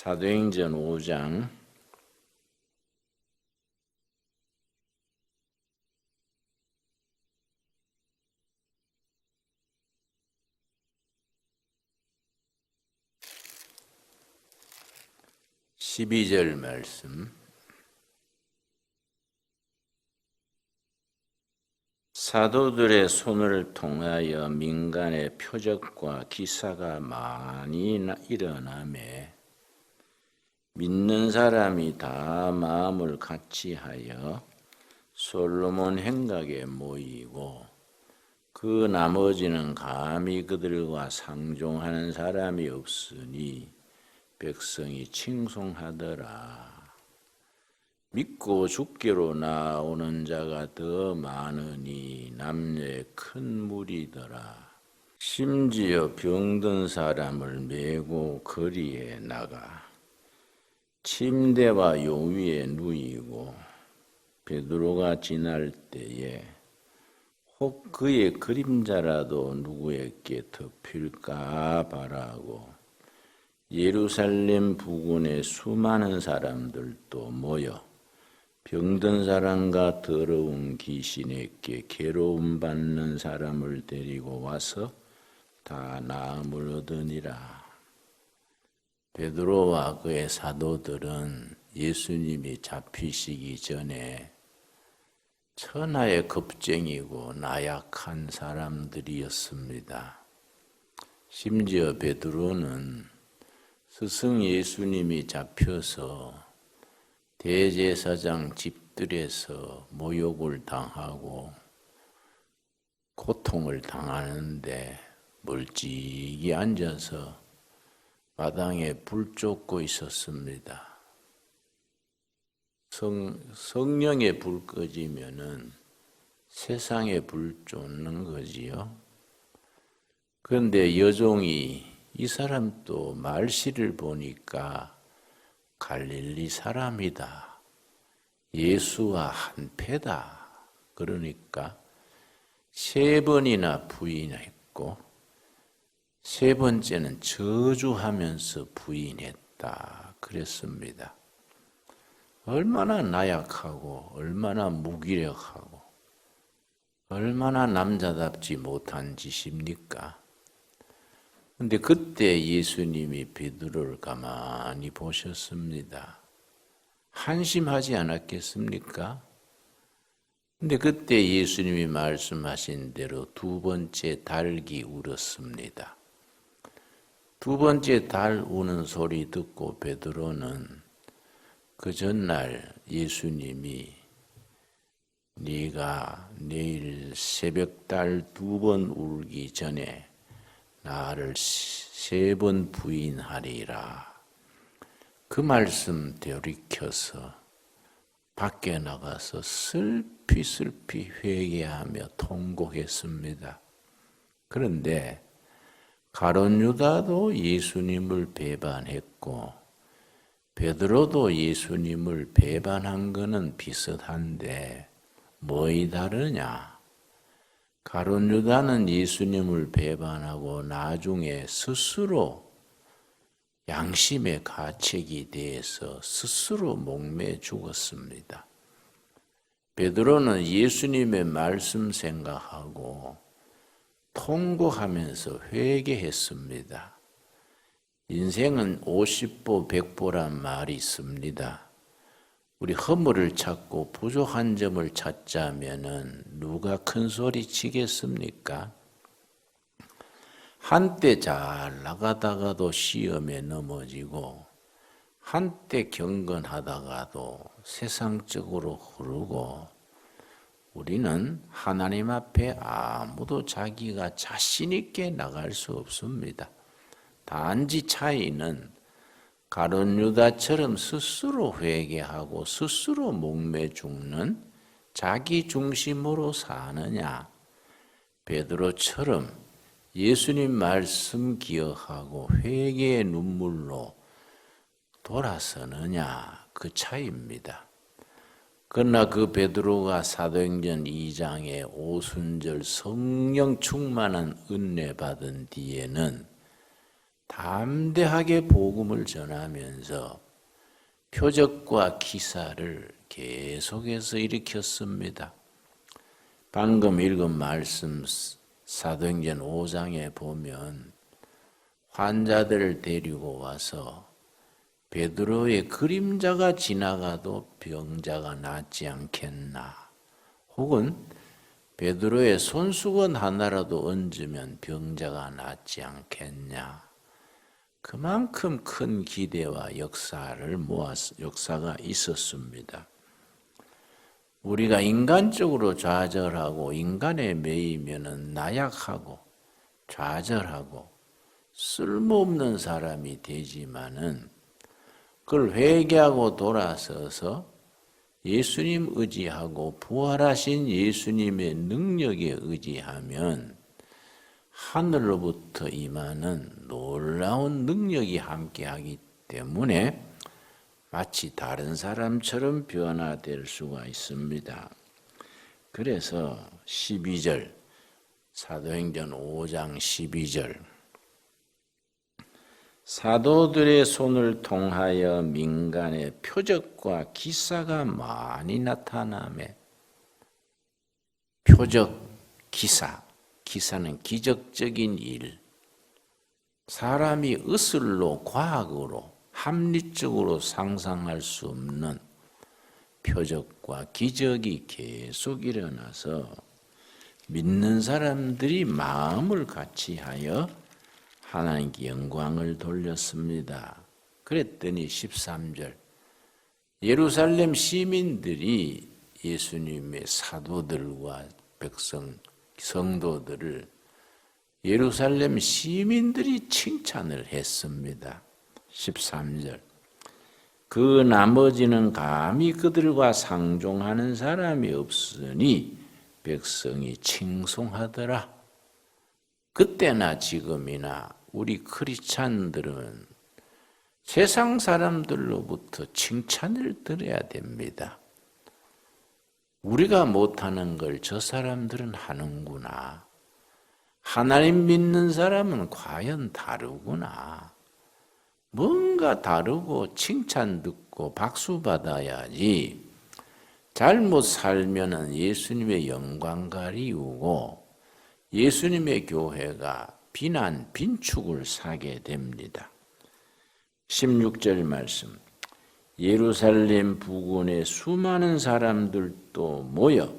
사도행전 5장 12절 말씀. 사도들의 손을 통하여 민간의 표적과 기사가 많이 일어나매 믿는 사람이 다 마음을 같이하여 솔로몬 행각에 모이고 그 나머지는 감히 그들과 상종하는 사람이 없으니 백성이 칭송하더라. 믿고 죽기로 나오는 자가 더 많으니 남녀의 큰 무리더라. 심지어 병든 사람을 메고 거리에 나가 침대와 요위에 누이고 베드로가 지날 때에 혹 그의 그림자라도 누구에게 덮일까 바라고 예루살렘 부근에 수많은 사람들도 모여 병든 사람과 더러운 귀신에게 괴로움 받는 사람을 데리고 와서 다 나음을 얻으니라. 베드로와 그의 사도들은 예수님이 잡히시기 전에 천하의 겁쟁이고 나약한 사람들이었습니다. 심지어 베드로는 스승 예수님이 잡혀서 대제사장 집들에서 모욕을 당하고 고통을 당하는데 멀찍이 앉아서 마당에 불 쫓고 있었습니다. 성령의 불 꺼지면은 세상에 불 쫓는 거지요. 그런데 여종이 이 사람도 말씨를 보니까 갈릴리 사람이다. 예수와 한패다. 그러니까 3번이나 부인했고 3번째는 저주하면서 부인했다. 그랬습니다. 얼마나 나약하고 얼마나 무기력하고 얼마나 남자답지 못한 짓입니까? 근데 그때 예수님이 베드로를 가만히 보셨습니다. 한심하지 않았겠습니까? 근데 그때 예수님이 말씀하신 대로 2번째 닭이 울었습니다. 2번째 닭 우는 소리 듣고 베드로는 그 전날 예수님이 네가 내일 새벽달 2번 울기 전에 나를 3번 부인하리라. 그 말씀 되돌이켜서 밖에 나가서 슬피 회개하며 통곡했습니다. 그런데 가룟 유다도 예수님을 배반했고 베드로도 예수님을 배반한 것은 비슷한데 뭐이 다르냐? 가룟 유다는 예수님을 배반하고 나중에 스스로 양심의 가책이 대해서 스스로 목매 죽었습니다. 베드로는 예수님의 말씀 생각하고 통곡하면서 회개했습니다. 인생은 50보 100보란 말이 있습니다. 우리 허물을 찾고 부족한 점을 찾자면은 누가 큰 소리 치겠습니까? 한때 잘 나가다가도 시험에 넘어지고 한때 경건하다가도 세상적으로 흐르고 우리는 하나님 앞에 아무도 자기가 자신 있게 나갈 수 없습니다. 단지 차이는 가룟 유다처럼 스스로 회개하고 스스로 목매 죽는 자기 중심으로 사느냐, 베드로처럼 예수님 말씀 기억하고 회개의 눈물로 돌아서느냐, 그 차이입니다. 그러나 그 베드로가 사도행전 2장에 오순절 성령 충만한 은혜 받은 뒤에는 담대하게 복음을 전하면서 표적과 기사를 계속해서 일으켰습니다. 방금 읽은 말씀 사도행전 5장에 보면 환자들을 데리고 와서 베드로의 그림자가 지나가도 병자가 낫지 않겠나, 혹은 베드로의 손수건 하나라도 얹으면 병자가 낫지 않겠냐. 그만큼 큰 기대와 역사가 있었습니다. 우리가 인간적으로 좌절하고 인간에 매이면 나약하고 좌절하고 쓸모없는 사람이 되지만은 그걸 회개하고 돌아서서 예수님 의지하고 부활하신 예수님의 능력에 의지하면 하늘로부터 임하는 놀라운 능력이 함께하기 때문에 마치 다른 사람처럼 변화될 수가 있습니다. 그래서 12절, 사도행전 5장 12절, 사도들의 손을 통하여 민간의 표적과 기사가 많이 나타나매, 표적, 기사는 기적적인 일, 사람이 의술로 과학으로 합리적으로 상상할 수 없는 표적과 기적이 계속 일어나서 믿는 사람들이 마음을 같이하여 하나님께 영광을 돌렸습니다. 그랬더니 13절, 예루살렘 시민들이 예수님의 사도들과 성도들을 예루살렘 시민들이 칭찬을 했습니다. 13절, 그 나머지는 감히 그들과 상종하는 사람이 없으니 백성이 칭송하더라. 그때나 지금이나 우리 크리스찬들은 세상 사람들로부터 칭찬을 들어야 됩니다. 우리가 못하는 걸 저 사람들은 하는구나. 하나님 믿는 사람은 과연 다르구나. 뭔가 다르고 칭찬 듣고 박수 받아야지. 잘못 살면은 예수님의 영광 가리우고 예수님의 교회가 비난, 빈축을 사게 됩니다. 16절 말씀, 예루살렘 부근에 수많은 사람들도 모여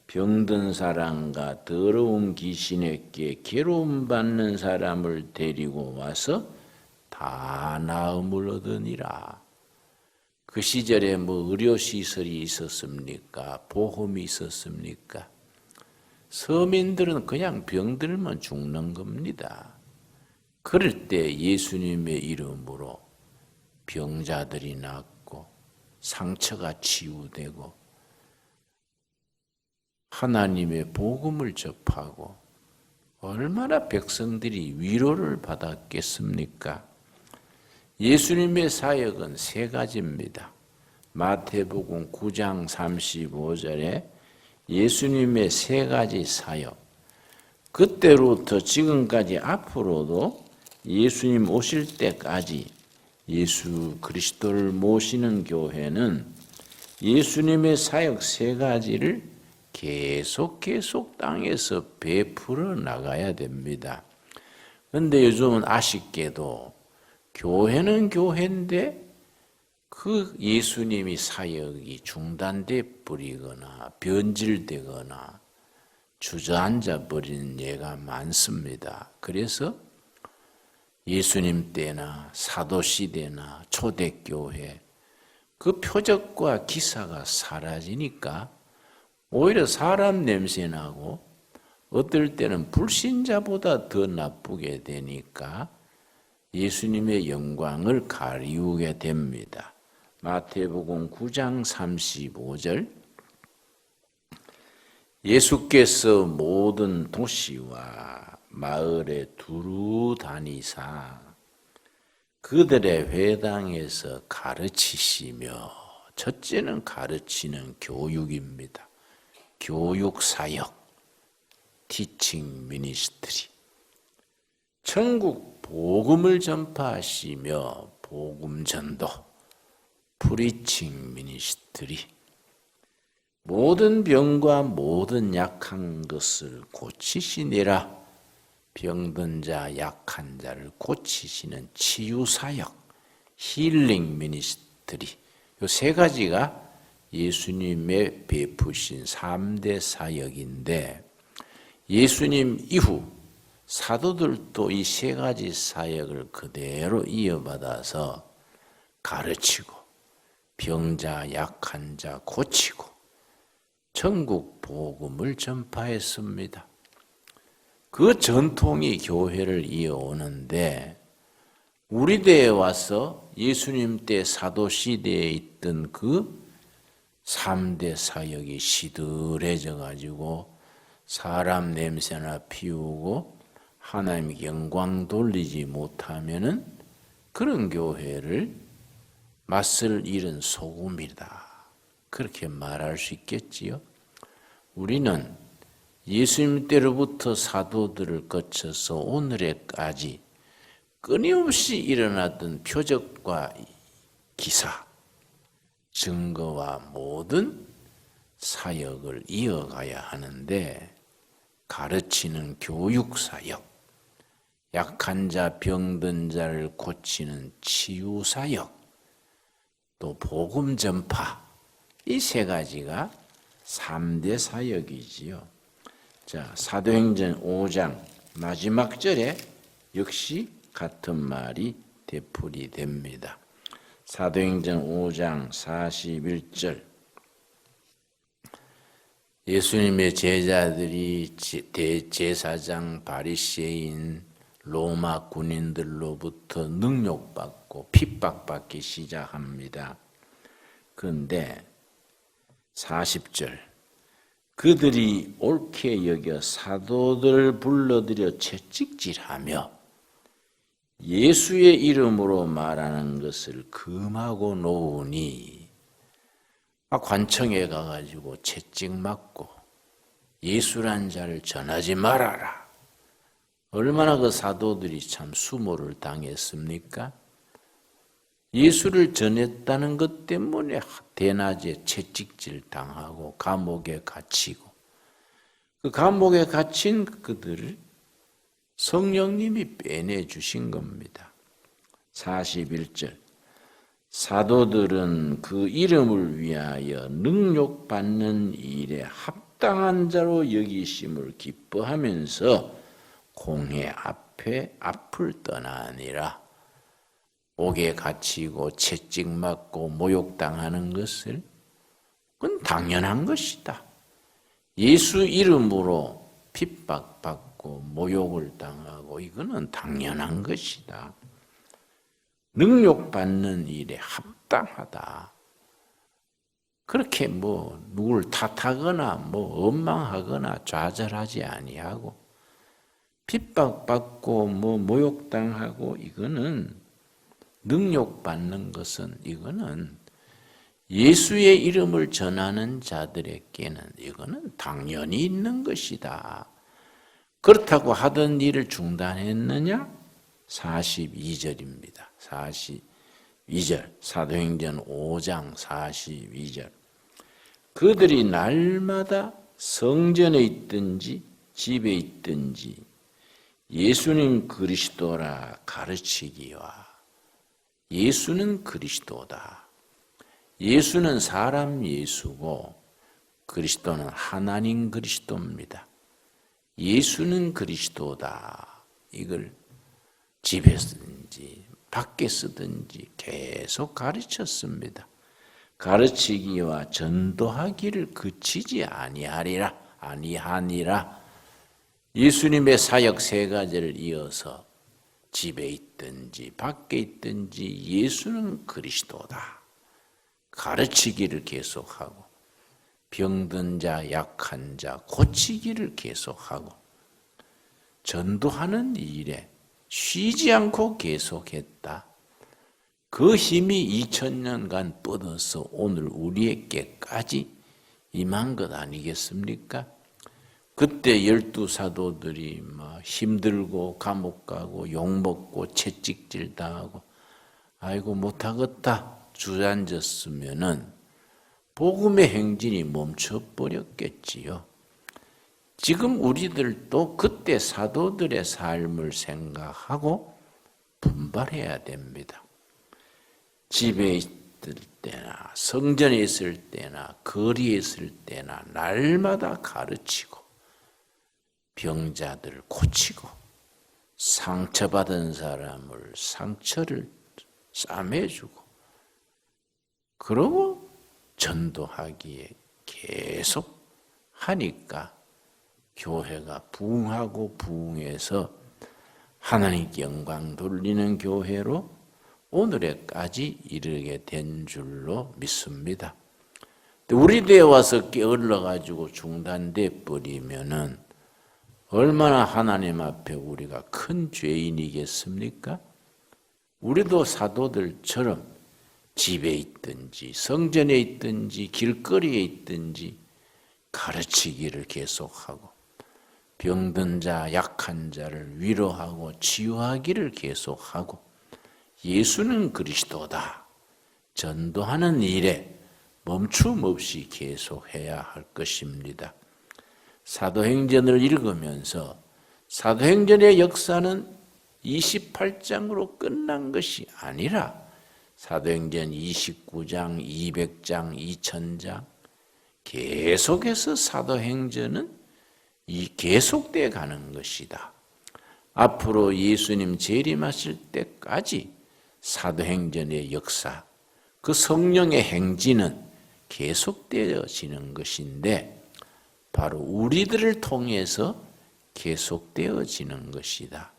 병든 사람과 더러운 귀신에게 괴로움 받는 사람을 데리고 와서 다 나음을 얻으니라. 그 시절에 의료시설이 있었습니까? 보험이 있었습니까? 서민들은 그냥 병들면 죽는 겁니다. 그럴 때 예수님의 이름으로 병자들이 낫고 상처가 치유되고 하나님의 복음을 접하고 얼마나 백성들이 위로를 받았겠습니까? 예수님의 사역은 세 가지입니다. 마태복음 9장 35절에 예수님의 세 가지 사역, 그때로부터 지금까지 앞으로도 예수님 오실 때까지 예수 그리스도를 모시는 교회는 예수님의 사역 세 가지를 계속 땅에서 베풀어 나가야 됩니다. 그런데 요즘은 아쉽게도 교회는 교회인데 그 예수님이 사역이 중단돼 버리거나 변질되거나 주저앉아 버리는 예가 많습니다. 그래서 예수님 때나 사도시대나 초대교회 그 표적과 기사가 사라지니까 오히려 사람 냄새 나고 어떨 때는 불신자보다 더 나쁘게 되니까 예수님의 영광을 가리우게 됩니다. 마태복음 9장 35절, 예수께서 모든 도시와 마을에 두루 다니사 그들의 회당에서 가르치시며, 첫째는 가르치는 교육입니다. 교육사역, 티칭 미니스트리. 천국 복음을 전파하시며 복음 전도, 프리칭 미니스트리, 모든 병과 모든 약한 것을 고치시니라. 병든 자, 약한 자를 고치시는 치유사역, 힐링 미니스트리. 이 세 가지가 예수님의 베푸신 3대 사역인데, 예수님 이후 사도들도 이 세 가지 사역을 그대로 이어받아서 가르치고 병자, 약한 자 고치고 천국 복음을 전파했습니다. 그 전통이 교회를 이어오는데, 우리 때에 와서 예수님 때 사도 시대에 있던 그 3대 사역이 시들해져 가지고 사람 냄새나 피우고 하나님께 영광 돌리지 못하면은 그런 교회를 맛을 잃은 소금이다, 그렇게 말할 수 있겠지요. 우리는 예수님 때로부터 사도들을 거쳐서 오늘에까지 끊임없이 일어났던 표적과 기사, 증거와 모든 사역을 이어가야 하는데, 가르치는 교육사역, 약한 자, 병든 자를 고치는 치유사역, 또 복음 전파, 이 세 가지가 3대 사역이지요. 자, 사도행전 5장 마지막 절에 역시 같은 말이 되풀이 됩니다. 사도행전 5장 41절, 예수님의 제자들이 대제사장 바리새인 로마 군인들로부터 능욕받고 핍박받기 시작합니다. 그런데 40절, 그들이 옳게 여겨 사도들을 불러들여 채찍질하며 예수의 이름으로 말하는 것을 금하고 놓으니, 관청에 가가지고 채찍 맞고 예수란 자를 전하지 말아라. 얼마나 그 사도들이 참 수모를 당했습니까? 예수를 전했다는 것 때문에 대낮에 채찍질 당하고 감옥에 갇히고, 그 감옥에 갇힌 그들을 성령님이 빼내주신 겁니다. 41절, 사도들은 그 이름을 위하여 능욕받는 일에 합당한 자로 여기심을 기뻐하면서 공회 앞에 앞을 떠나니라. 옥에 갇히고 채찍 맞고 모욕당하는 것을, 그건 당연한 것이다. 예수 이름으로 핍박받고 모욕을 당하고 이거는 당연한 것이다. 능욕받는 일에 합당하다. 그렇게 누굴 탓하거나 원망하거나 좌절하지 아니하고, 핍박받고 모욕당하고 이거는, 능욕받는 것은 이거는 예수의 이름을 전하는 자들에게는 이거는 당연히 있는 것이다. 그렇다고 하던 일을 중단했느냐? 42절입니다. 42절, 사도행전 5장 42절. 그들이 날마다 성전에 있든지 집에 있든지 예수님 그리스도라 가르치기와, 예수는 그리스도다. 예수는 사람 예수고 그리스도는 하나님 그리스도입니다. 예수는 그리스도다. 이걸 집에 쓰든지 밖에 쓰든지 계속 가르쳤습니다. 가르치기와 전도하기를 그치지 아니하니라. 예수님의 사역 세 가지를 이어서 집에 있든지 밖에 있든지 예수는 그리스도다. 가르치기를 계속하고, 병든 자, 약한 자 고치기를 계속하고, 전도하는 일에 쉬지 않고 계속했다. 그 힘이 2000년간 뻗어서 오늘 우리에게까지 임한 것 아니겠습니까? 그때 12사도들이 막 힘들고 감옥 가고 욕먹고 채찍질 당하고 아이고 못하겠다 주저앉았으면은 복음의 행진이 멈춰버렸겠지요. 지금 우리들도 그때 사도들의 삶을 생각하고 분발해야 됩니다. 집에 있을 때나 성전에 있을 때나 거리에 있을 때나 날마다 가르치고 병자들을 고치고 상처받은 사람을 상처를 싸매주고 그러고 전도하기에 계속 하니까 교회가 부흥하고 부흥해서 하나님께 영광 돌리는 교회로 오늘에까지 이르게 된 줄로 믿습니다. 우리 때에 와서 게을러가지고 중단돼 버리면은 얼마나 하나님 앞에 우리가 큰 죄인이겠습니까? 우리도 사도들처럼 집에 있든지 성전에 있든지 길거리에 있든지 가르치기를 계속하고 병든 자, 약한 자를 위로하고 치유하기를 계속하고 예수는 그리스도다 전도하는 일에 멈춤 없이 계속해야 할 것입니다. 사도행전을 읽으면서 사도행전의 역사는 28장으로 끝난 것이 아니라 사도행전 29장, 200장, 2000장 계속해서 사도행전은 계속돼 가는 것이다. 앞으로 예수님 재림하실 때까지 사도행전의 역사, 그 성령의 행진은 계속되어지는 것인데 바로 우리들을 통해서 계속되어지는 것이다.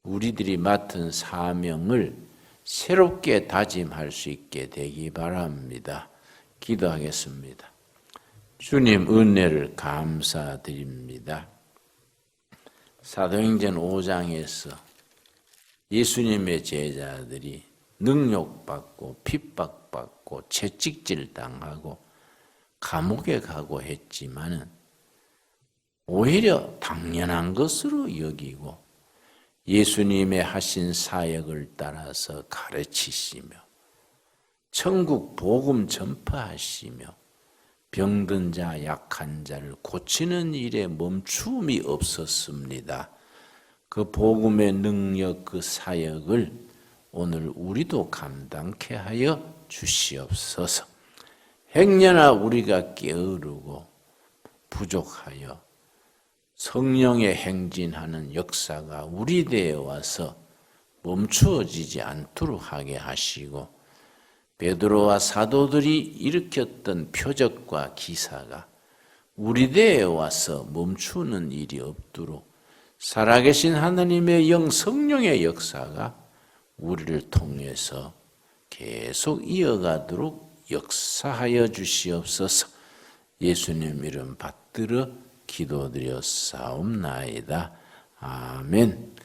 우리들이 맡은 사명을 새롭게 다짐할 수 있게 되기 바랍니다. 기도하겠습니다. 주님 은혜를 감사드립니다. 사도행전 5장에서 예수님의 제자들이 능욕받고 핍박받고 채찍질 당하고 감옥에 가고 했지만은 오히려 당연한 것으로 여기고 예수님의 하신 사역을 따라서 가르치시며 천국 복음 전파하시며 병든 자, 약한 자를 고치는 일에 멈춤이 없었습니다. 그 복음의 능력, 그 사역을 오늘 우리도 감당케 하여 주시옵소서. 행여나 우리가 게으르고 부족하여 성령의 행진하는 역사가 우리 대에 와서 멈추어지지 않도록 하게 하시고 베드로와 사도들이 일으켰던 표적과 기사가 우리 대에 와서 멈추는 일이 없도록 살아계신 하나님의 영 성령의 역사가 우리를 통해서 계속 이어가도록 역사하여 주시옵소서. 예수님 이름 받들어 기도드렸사옵나이다. 아멘.